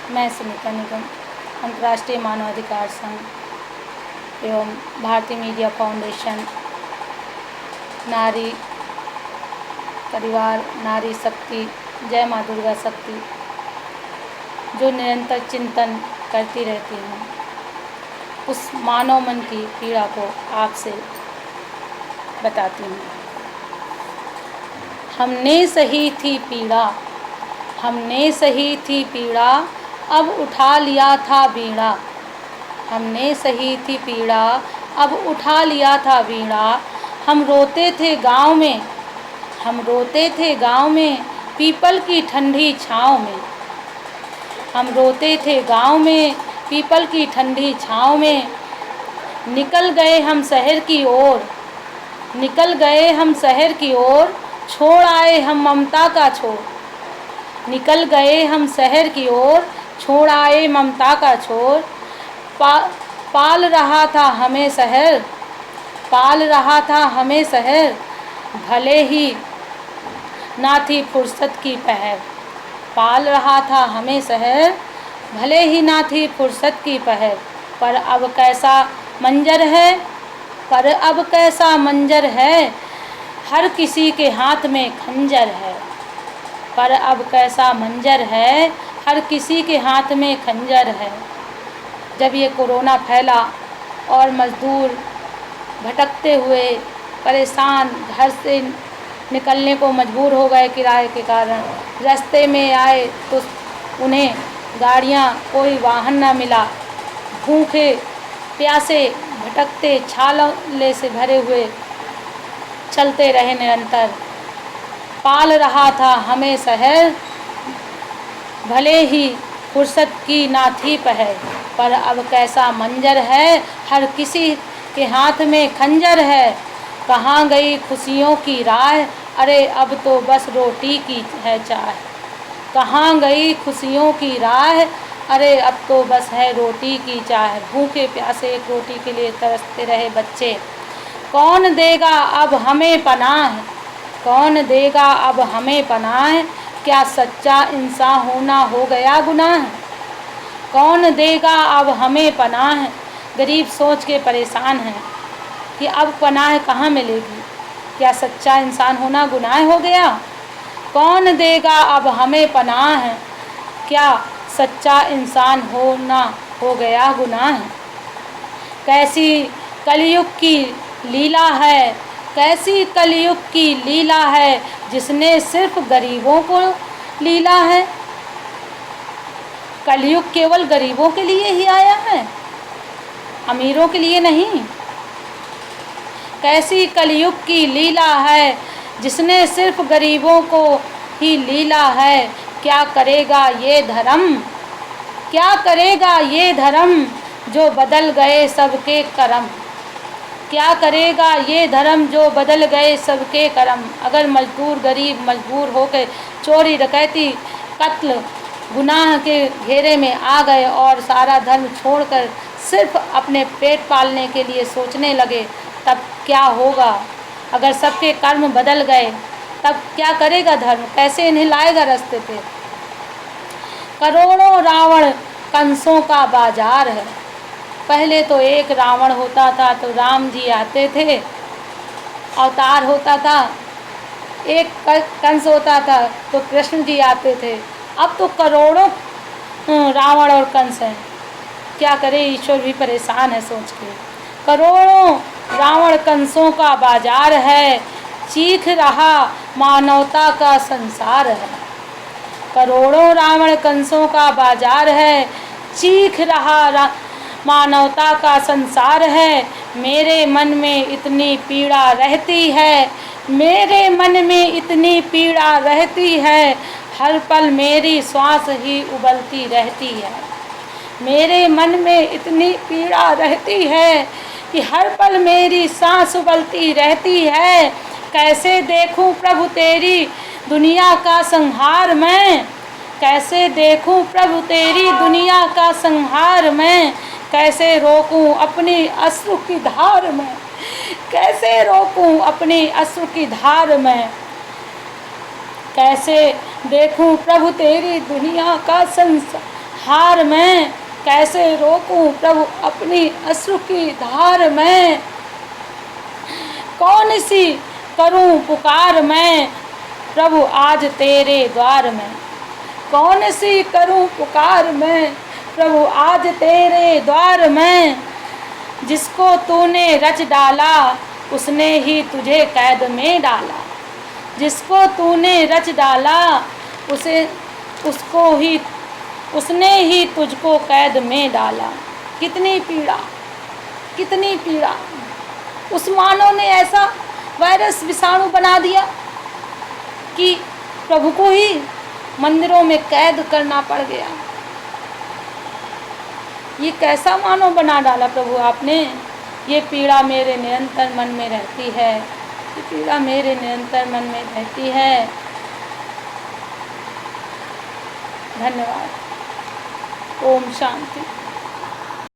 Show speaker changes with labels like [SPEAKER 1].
[SPEAKER 1] मैं सुनीता निगम अंतर्राष्ट्रीय मानवाधिकार संघ एवं भारतीय मीडिया फाउंडेशन, नारी परिवार, नारी शक्ति, जय माँ दुर्गा शक्ति, जो निरंतर चिंतन करती रहती हूँ, उस मानव मन की पीड़ा को आपसे बताती हूँ। हमने सही थी पीड़ा, हमने सही थी पीड़ा, अब उठा लिया था बीड़ा। हमने सही थी पीड़ा, अब उठा लिया था बीड़ा। हम रोते थे गाँव में, हम रोते थे गाँव में, पीपल की ठंडी छाँव में। हम रोते थे गाँव में, पीपल की ठंडी छाँव में। निकल गए हम शहर की ओर, निकल गए हम शहर की ओर, छोड़ आए हम ममता का छोर। निकल गए हम शहर की ओर, छोड़ आए ममता का छोर। पाल रहा था हमें शहर, पाल रहा था हमें शहर, भले ही ना थी फुर्सत की पहर। पाल रहा था हमें शहर, भले ही ना थी फुर्सत की पहर। पर अब कैसा मंजर है, पर अब कैसा मंजर है, हर किसी के हाथ में खंजर है। पर अब कैसा मंजर है, हर किसी के हाथ में खंजर है। जब ये कोरोना फैला और मज़दूर भटकते हुए परेशान घर से निकलने को मजबूर हो गए किराए के कारण, रास्ते में आए तो उन्हें गाड़ियाँ, कोई वाहन ना मिला। भूखे प्यासे भटकते छाले से भरे हुए चलते रहे निरंतर। पाल रहा था हमें शहर, भले ही फुर्सत की ना थी पहर। पर अब कैसा मंजर है, हर किसी के हाथ में खंजर है। कहाँ गई खुशियों की राह, अरे अब तो बस रोटी की है चाह। कहाँ गई खुशियों की राह, अरे अब तो बस है रोटी की चाह। भूखे प्यासे एक रोटी के लिए तरसते रहे बच्चे। कौन देगा अब हमें पनाह, कौन देगा अब हमें पनाह, क्या सच्चा इंसान होना हो गया गुनाह। कौन देगा अब हमें पनाह, गरीब सोच के परेशान हैं कि अब पनाह कहाँ मिलेगी, क्या सच्चा इंसान होना गुनाह हो गया। कौन देगा अब हमें पनाह, क्या सच्चा इंसान होना हो गया गुनाह। कैसी कलयुग की लीला है, कैसी कलयुग की लीला है, जिसने सिर्फ गरीबों को लीला है। कलयुग केवल गरीबों के लिए ही आया है, अमीरों के लिए नहीं। कैसी कलयुग की लीला है, जिसने सिर्फ गरीबों को ही लीला है। क्या करेगा ये धर्म, क्या करेगा ये धर्म, जो बदल गए सबके कर्म। क्या करेगा ये धर्म, जो बदल गए सबके कर्म। अगर मजदूर गरीब मजबूर होकर चोरी डकैती कत्ल गुनाह के घेरे में आ गए और सारा धर्म छोड़कर सिर्फ अपने पेट पालने के लिए सोचने लगे, तब क्या होगा। अगर सबके कर्म बदल गए तब क्या करेगा धर्म, कैसे इन्हें लाएगा रास्ते पे। करोड़ों रावण कंसों का बाजार है। पहले तो एक रावण होता था तो राम जी आते थे, अवतार होता था। एक कंस होता था तो कृष्ण जी आते थे। अब तो करोड़ों रावण और कंस हैं। क्या करे, ईश्वर भी परेशान है सोच के। करोड़ों रावण कंसों का बाजार है, चीख रहा मानवता का संसार है। करोड़ों रावण कंसों का बाजार है, चीख रहा मानवता का संसार है। मेरे मन में इतनी पीड़ा रहती है, मेरे मन में इतनी पीड़ा रहती है, हर पल मेरी श्वास ही उबलती रहती है। मेरे मन में इतनी पीड़ा रहती है कि हर पल मेरी सांस उबलती रहती है। कैसे देखूं प्रभु तेरी दुनिया का संहार मैं, कैसे देखूं प्रभु तेरी दुनिया का संहार मैं। कैसे रोकूं अपनी अश्रु की धार में, कैसे रोकूं अपनी अश्रु की धार में। कैसे देखूं प्रभु तेरी दुनिया का हार मैं कैसे रोकूं प्रभु अपनी अश्रु की धार मैं। कौन सी करूं पुकार मैं प्रभु आज तेरे द्वार में। कौन सी करूं पुकार मैं प्रभु आज तेरे द्वार में। जिसको तूने रच डाला उसने ही तुझे कैद में डाला। जिसको तूने रच डाला उसने ही तुझको कैद में डाला। कितनी पीड़ा, कितनी पीड़ा। उस मानव ने ऐसा वायरस विषाणु बना दिया कि प्रभु को ही मंदिरों में कैद करना पड़ गया। ये कैसा मानव बना डाला प्रभु आपने। ये पीड़ा मेरे निरंतर मन में रहती है, ये पीड़ा मेरे निरंतर मन में रहती है। धन्यवाद। ओम शांति।